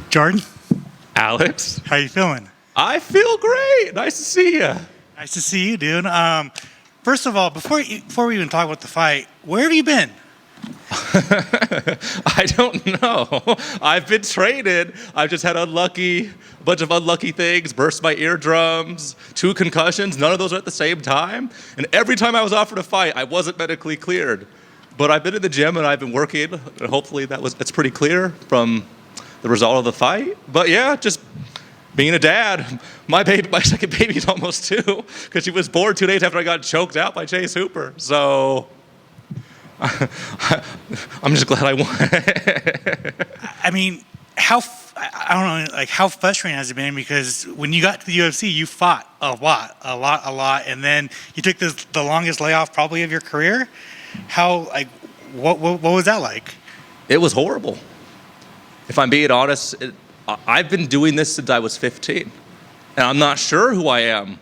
Jordan, Alex, how you feeling? I feel great. Nice to see you. Nice to see you, dude. First of all, before we even talk about the fight, where have you been? I don't know. I've been traded. I've just had a bunch of unlucky things, burst my eardrums, 2 concussions. None of those are at the same time. And every time I was offered a fight, I wasn't medically cleared. But I've been in the gym and I've been working. And hopefully it's pretty clear from the result of the fight. But yeah, just being a dad. My second baby's almost 2 because she was born 2 days after I got choked out by Chase Hooper. So I'm just glad I won. I mean, I don't know, like how frustrating has it been? Because when you got to the UFC, you fought a lot, and then you took the longest layoff probably of your career. What was that like? It was horrible. If I'm being honest, I've been doing this since I was 15, and I'm not sure who I am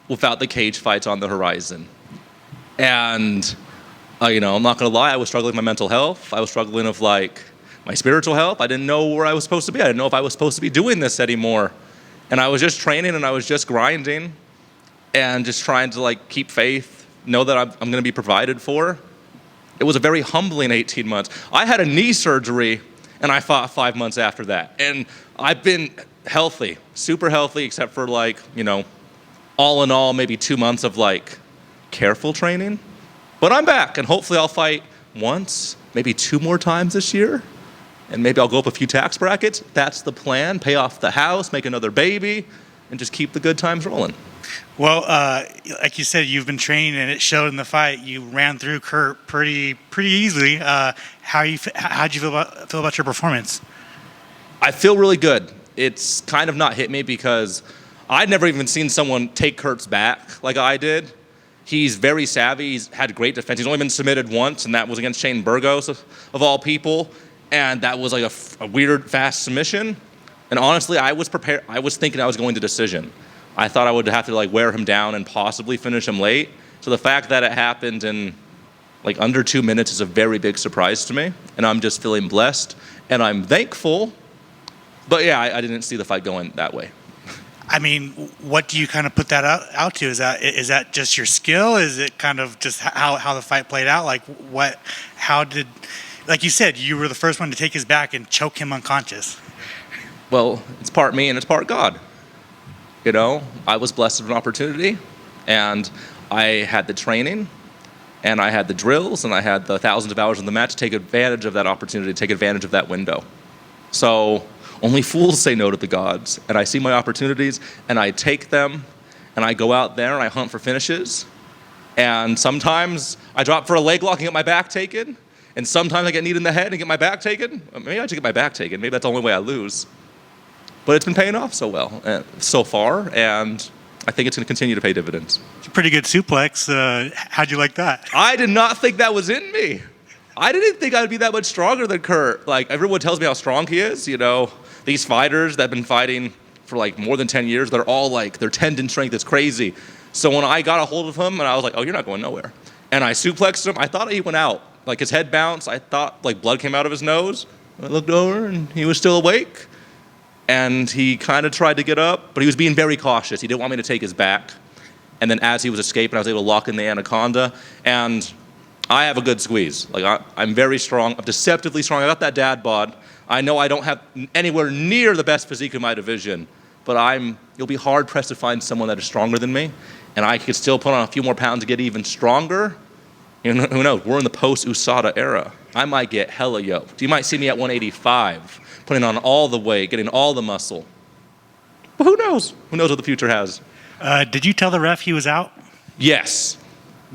without the cage fights on the horizon. And I'm not gonna lie, I was struggling with my mental health. I was struggling with my spiritual health. I didn't know where I was supposed to be. I didn't know if I was supposed to be doing this anymore. And I was just training and I was just grinding and just trying to keep faith, know that I'm gonna be provided for. It was a very humbling 18 months. I had a knee surgery and I fought 5 months after that. And I've been healthy, super healthy, except for all in all, maybe 2 months of careful training. But I'm back, and hopefully I'll fight once, maybe 2 more times this year, and maybe I'll go up a few tax brackets. That's the plan, pay off the house, make another baby, and just keep the good times rolling. Well, like you said, you've been training, and it showed in the fight. You ran through Kurt pretty easily. How'd you feel about your performance? I feel really good. It's kind of not hit me because I'd never even seen someone take Kurt's back like I did. He's very savvy. He's had great defense. He's only been submitted once, and that was against Shane Burgos, of all people. And that was a weird, fast submission. And honestly, I was prepared. I was thinking I was going to decision. I thought I would have to wear him down and possibly finish him late. So the fact that it happened in under 2 minutes is a very big surprise to me. And I'm just feeling blessed, and I'm thankful. But yeah, I didn't see the fight going that way. I mean, what do you kind of put that out to? Is that just your skill? Is it kind of just how the fight played out? Like you said, you were the first one to take his back and choke him unconscious. Well, it's part me and it's part God. I was blessed with an opportunity, and I had the training, and I had the drills, and I had the thousands of hours in the mat to take advantage of that opportunity, take advantage of that window. So only fools say no to the gods, and I see my opportunities, and I take them, and I go out there, and I hunt for finishes, and sometimes I drop for a leg lock and get my back taken, and sometimes I get kneed in the head and get my back taken. Maybe I should get my back taken. Maybe that's the only way I lose. But it's been paying off so far, and I think it's going to continue to pay dividends. It's a pretty good suplex. How'd you like that? I did not think that was in me. I didn't think I'd be that much stronger than Kurt. Everyone tells me how strong he is, These fighters that have been fighting for more than 10 years, they're all their tendon strength is crazy. So when I got a hold of him, and I was like, oh, you're not going nowhere. And I suplexed him, I thought he went out. His head bounced, I thought blood came out of his nose. I looked over and he was still awake. And he kind of tried to get up, but he was being very cautious. He didn't want me to take his back. And then as he was escaping, I was able to lock in the anaconda. And I have a good squeeze. I'm very strong. I'm deceptively strong. I got that dad bod. I know I don't have anywhere near the best physique in my division, but you'll be hard pressed to find someone that is stronger than me. And I could still put on a few more pounds to get even stronger. Who knows? We're in the post-USADA era. I might get hella yoked. You might see me at 185, putting on all the weight, getting all the muscle. But who knows? Who knows what the future has? Did you tell the ref he was out? Yes.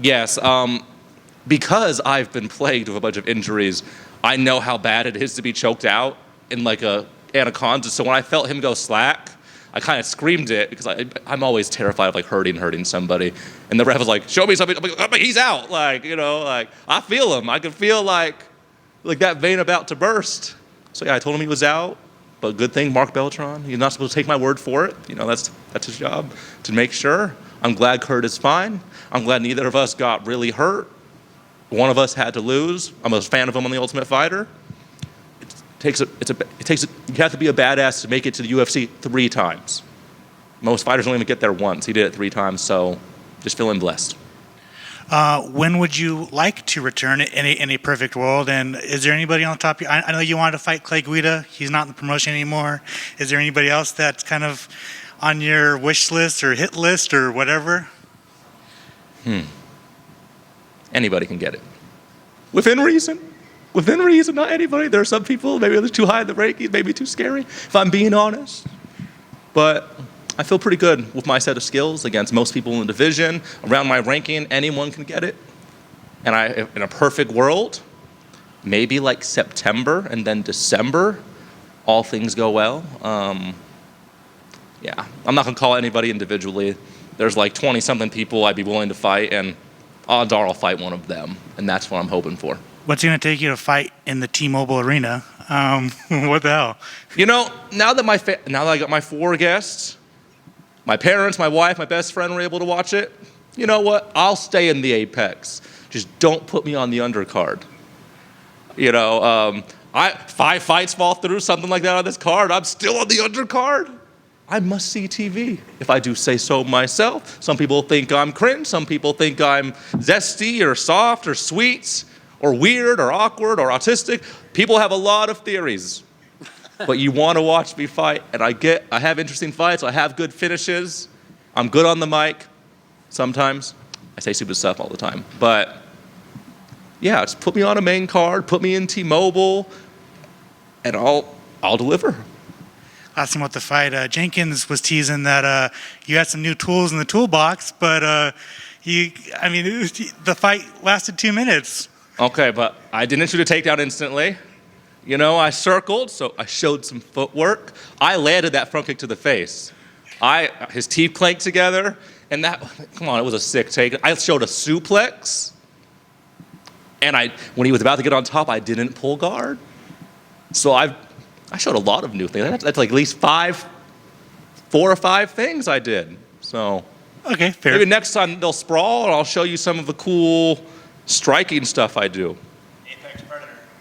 Because I've been plagued with a bunch of injuries, I know how bad it is to be choked out in a anaconda. So when I felt him go slack, I kind of screamed it because I'm always terrified of hurting somebody. And the ref was like, show me something. I'm like, he's out. I feel him. I can feel that vein about to burst. So yeah, I told him he was out. But good thing, Mark Beltran, he's not supposed to take my word for it. That's his job to make sure. I'm glad Kurt is fine. I'm glad neither of us got really hurt. One of us had to lose. I'm a fan of him on The Ultimate Fighter. You have to be a badass to make it to the UFC 3 times. Most fighters don't even get there once. He did it 3 times, so just feeling blessed. When would you like to return in a perfect world? And is there anybody on top of you? I know you wanted to fight Clay Guida. He's not in the promotion anymore. Is there anybody else that's kind of on your wish list or hit list or whatever? Anybody can get it. Within reason. Within reason, not anybody. There are some people, maybe they're too high in the rankings, maybe too scary, if I'm being honest. But I feel pretty good with my set of skills against most people in the division. Around my ranking, anyone can get it. And in a perfect world, maybe like September and then December, all things go well. Yeah, I'm not gonna call anybody individually. There's like 20-something people I'd be willing to fight, and odds are I'll fight one of them, and that's what I'm hoping for. What's it going to take you to fight in the T-Mobile Arena? What the hell? You know, now that I got my 4 guests, my parents, my wife, my best friend were able to watch it, you know what? I'll stay in the Apex. Just don't put me on the undercard. You know, 5 fights fall through, something like that on this card, I'm still on the undercard. I must see TV, if I do say so myself. Some people think I'm cringe. Some people think I'm zesty or soft or sweet or weird or awkward or autistic. People have a lot of theories. But you want to watch me fight, and I have interesting fights. I have good finishes. I'm good on the mic. Sometimes. I say stupid stuff all the time. But yeah, just put me on a main card, put me in T-Mobile, and I'll deliver. Last thing about the fight, Jenkins was teasing that you had some new tools in the toolbox, but the fight lasted 2 minutes. Okay, but I didn't shoot a takedown instantly. You know, I circled, so I showed some footwork. I landed that front kick to the face. His teeth clanked together, and it was a sick take. I showed a suplex, and when he was about to get on top, I didn't pull guard. So I showed a lot of new things. That's like at least 4 or 5 things I did. So okay, fair. Maybe next time they'll sprawl, and I'll show you some of the cool striking stuff I do.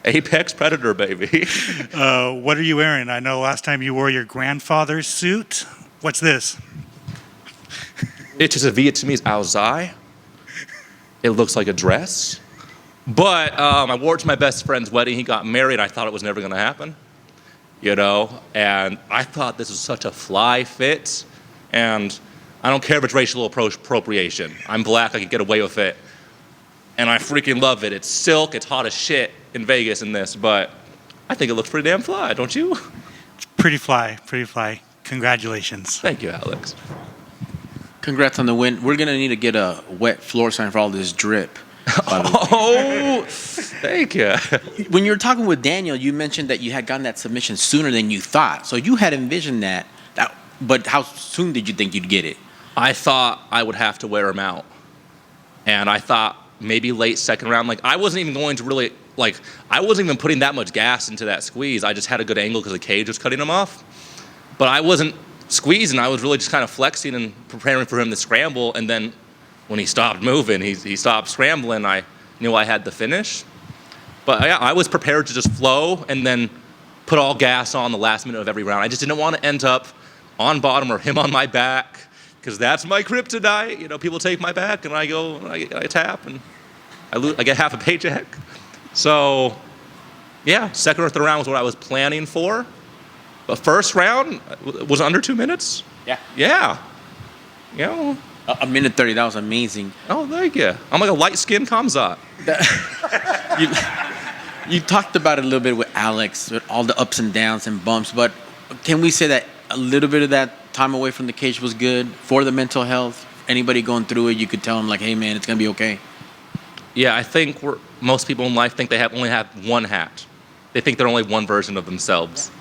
Apex Predator, baby. What are you wearing? I know last time you wore your grandfather's suit. What's this? It's just a Vietnamese Aozai. It looks like a dress. But I wore it to my best friend's wedding. He got married. I thought it was never going to happen. You know, and I thought this was such a fly fit, and I don't care if it's racial appropriation. I'm black, I can get away with it, and I freaking love it. It's silk, it's hot as shit in Vegas in this, but I think it looks pretty damn fly, don't you? It's pretty fly, pretty fly. Congratulations. Thank you, Alex. Congrats on the win. We're going to need to get a wet floor sign for all this drip. Oh, thank you. When you were talking with Daniel, you mentioned that you had gotten that submission sooner than you thought. So you had envisioned that, but how soon did you think you'd get it? I thought I would have to wear him out. And I thought maybe late second round. Like, I wasn't even going to really, I wasn't even putting that much gas into that squeeze. I just had a good angle because the cage was cutting him off. But I wasn't squeezing. I was really just kind of flexing and preparing for him to scramble. And then when he stopped moving, he stopped scrambling, I knew I had the finish. But yeah, I was prepared to just flow and then put all gas on the last minute of every round. I just didn't want to end up on bottom or him on my back, because that's my kryptonite. You know, people take my back and I tap and I get half a paycheck. So yeah, second or third round was what I was planning for. But first round was under 2 minutes. Yeah. Yeah. You know. A minute 30, that was amazing. Oh, thank you. I'm like a light-skinned Kamzat. You talked about it a little bit with Alex, with all the ups and downs and bumps, but can we say that a little bit of that time away from the cage was good for the mental health? Anybody going through it, you could tell them, like, hey, man, it's going to be okay. Yeah, I think most people in life think they only have one hat. They think they're only one version of themselves.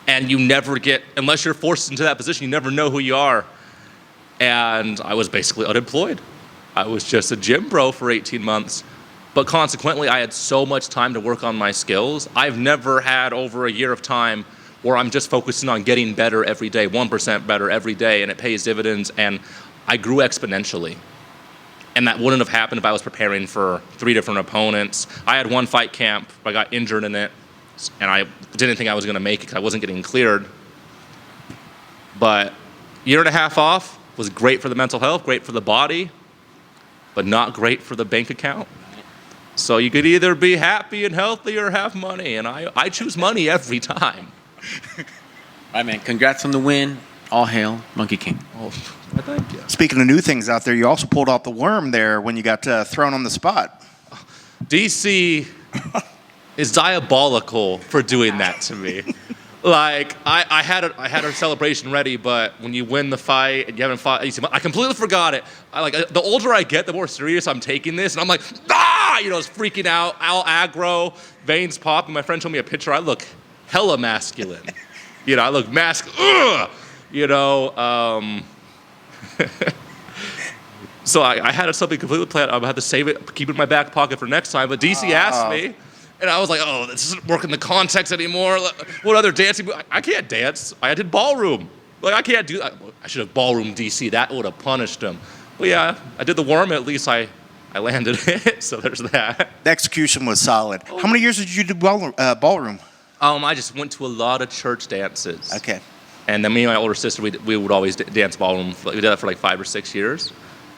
And you never unless you're forced into that position, you never know who you are. And I was basically unemployed. I was just a gym bro for 18 months. But consequently, I had so much time to work on my skills. I've never had over a year of time where I'm just focusing on getting better every day, 1% better every day, and it pays dividends, and I grew exponentially. And that wouldn't have happened if I was preparing for 3 different opponents. I had one fight camp, I got injured in it, and I didn't think I was going to make it because I wasn't getting cleared. But year and a half off was great for the mental health, great for the body, but not great for the bank account. So you could either be happy and healthy or have money, and I choose money every time. All right, man. Congrats on the win. All hail, Monkey King. Oh, thank you. Speaking of new things out there, you also pulled out the worm there when you got thrown on the spot. DC is diabolical for doing that to me. Like, I had a celebration ready, but when you win the fight and you haven't fought, I completely forgot it. The older I get, the more serious I'm taking this, and I'm like, it's freaking out, all aggro, veins popping. My friend showed me a picture. I look hella masculine. I look So I had something completely planned. I had to save it, keep it in my back pocket for next time. But DC asked me, and I was like, "Oh, this isn't working the context anymore. What other dancing? I can't dance. I did ballroom. I can't do that. I should have ballroom DC. That would have punished him. But yeah, I did the worm. At least I landed it. So there's that. The execution was solid. How many years did you do ballroom? I just went to a lot of church dances. Okay. And then me and my older sister, we would always dance ballroom. We did that for like 5 or 6 years.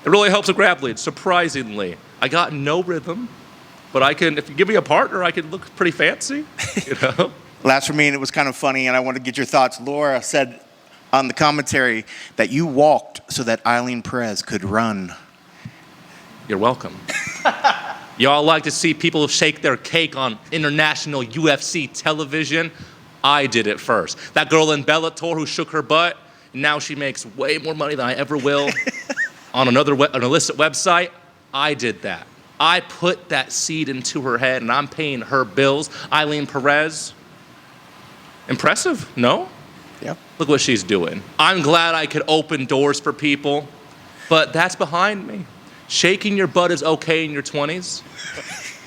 It really helps with grab leads, surprisingly. I got no rhythm, but if you give me a partner, I can look pretty fancy, Last for me, and it was kind of funny, and I want to get your thoughts. Laura said on the commentary that you walked so that Eileen Perez could run. You're welcome. Y'all like to see people shake their cake on international UFC television? I did it first. That girl in Bellator who shook her butt, now she makes way more money than I ever will. On an illicit website, I did that. I put that seed into her head, and I'm paying her bills. Eileen Perez, impressive, no? Yep. Look what she's doing. I'm glad I could open doors for people, but that's behind me. Shaking your butt is okay in your 20s,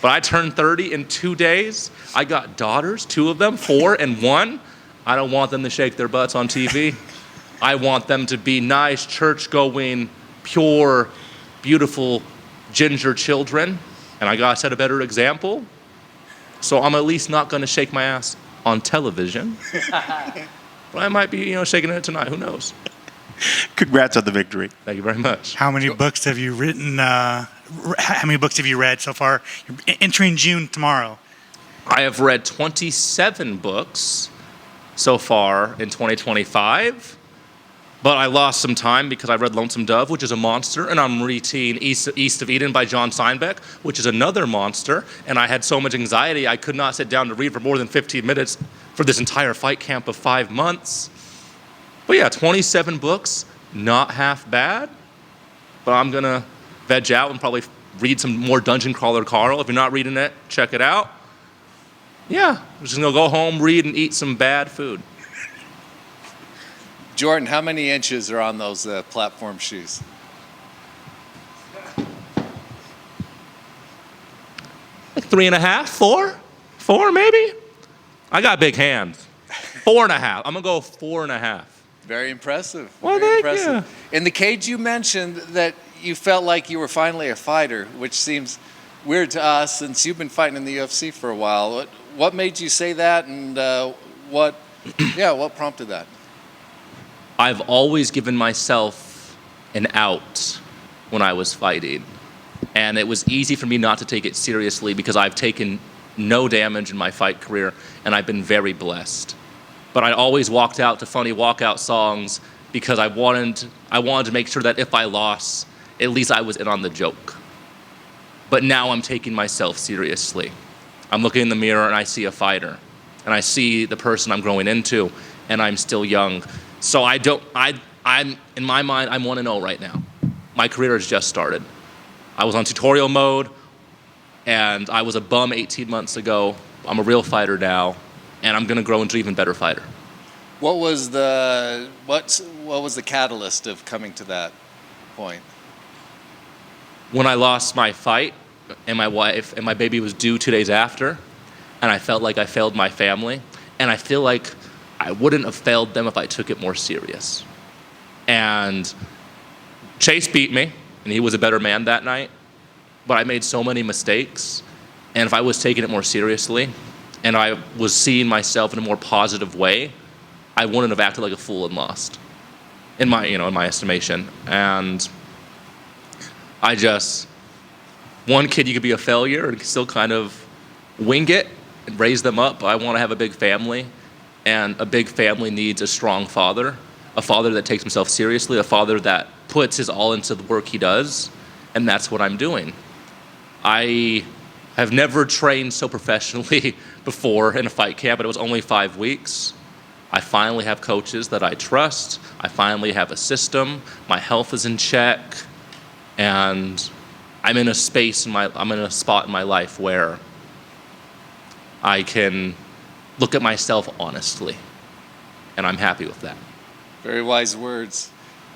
but I turned 30 in 2 days. I got daughters, 2 of them, 4 and 1. I don't want them to shake their butts on TV. I want them to be nice, church-going, pure, beautiful, ginger children, and I gotta set a better example. So I'm at least not gonna shake my ass on television. But I might be, shaking it tonight. Who knows? Congrats on the victory. Thank you very much. How many books have you written? How many books have you read so far? You're entering June tomorrow. I have read 27 books so far in 2025. But I lost some time because I read Lonesome Dove, which is a monster, and I'm reading East of Eden by John Steinbeck, which is another monster, and I had so much anxiety I could not sit down to read for more than 15 minutes for this entire fight camp of 5 months. But yeah, 27 books, not half bad, but I'm gonna veg out and probably read some more Dungeon Crawler Carl. If you're not reading it, check it out. Yeah, I'm just gonna go home, read, and eat some bad food. Jordan, how many inches are on those platform shoes? Like 3.5, 4 maybe? I got big hands. 4.5. I'm gonna go 4.5. Very impressive. Well, Very thank impressive. In the cage, you mentioned that you felt like you were finally a fighter, which seems weird to us since you've been fighting in the UFC for a while. What made you say that, and what prompted that? I've always given myself an out when I was fighting. And it was easy for me not to take it seriously because I've taken no damage in my fight career, and I've been very blessed. But I always walked out to funny walkout songs because I wanted to make sure that if I lost, at least I was in on the joke. But now I'm taking myself seriously. I'm looking in the mirror and I see a fighter, and I see the person I'm growing into, and I'm still young. So I'm in my mind, I'm 1-0 right now. My career has just started. I was on tutorial mode, and I was a bum 18 months ago. I'm a real fighter now, and I'm gonna grow into an even better fighter. What was the catalyst of coming to that point? When I lost my fight, and my wife and my baby was due 2 days after, and I felt like I failed my family, and I feel like I wouldn't have failed them if I took it more serious. And Chase beat me, and he was a better man that night, but I made so many mistakes, and if I was taking it more seriously, and I was seeing myself in a more positive way, I wouldn't have acted like a fool and lost, in my estimation. And one kid, you could be a failure and still kind of wing it and raise them up. I want to have a big family, and a big family needs a strong father, a father that takes himself seriously, a father that puts his all into the work he does, and that's what I'm doing. I have never trained so professionally before in a fight camp, but it was only 5 weeks. I finally have coaches that I trust. I finally have a system. My health is in check, and I'm in a spot in my life where I can look at myself honestly, and I'm happy with that. Very wise words.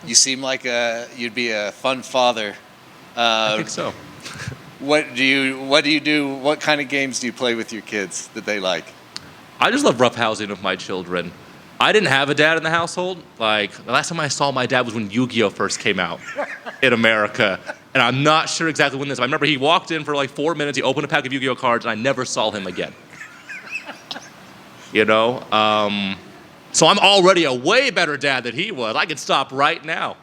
You seem like you'd be a fun father. I think so. What do you do? What kind of games do you play with your kids that they like? I just love roughhousing with my children. I didn't have a dad in the household. Like, the last time I saw my dad was when Yu-Gi-Oh! First came out in America. And I'm not sure exactly when this. I remember he walked in for like 4 minutes, he opened a pack of Yu-Gi-Oh! Cards, and I never saw him again. You know? So I'm already a way better dad than he was. I could stop right now,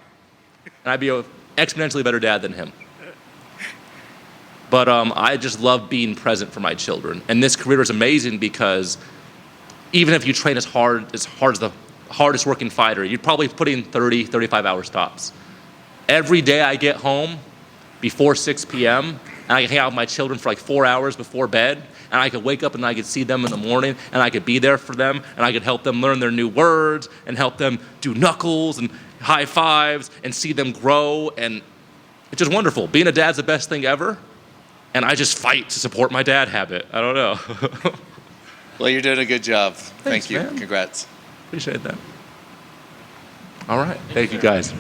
and I'd be an exponentially better dad than him. But I just love being present for my children. And this career is amazing because even if you train as hard as the hardest working fighter, you'd probably put in 30, 35 hours tops. Every day I get home before 6 p.m., and I can hang out with my children for like 4 hours before bed, and I could wake up and I could see them in the morning, and I could be there for them, and I could help them learn their new words, and help them do knuckles and high fives, and see them grow, and it's just wonderful. Being a dad's the best thing ever, and I just fight to support my dad habit. I don't know. Well, you're doing a good job. Thanks, Thank you. man. Congrats. Appreciate that. All right. Thank you, guys.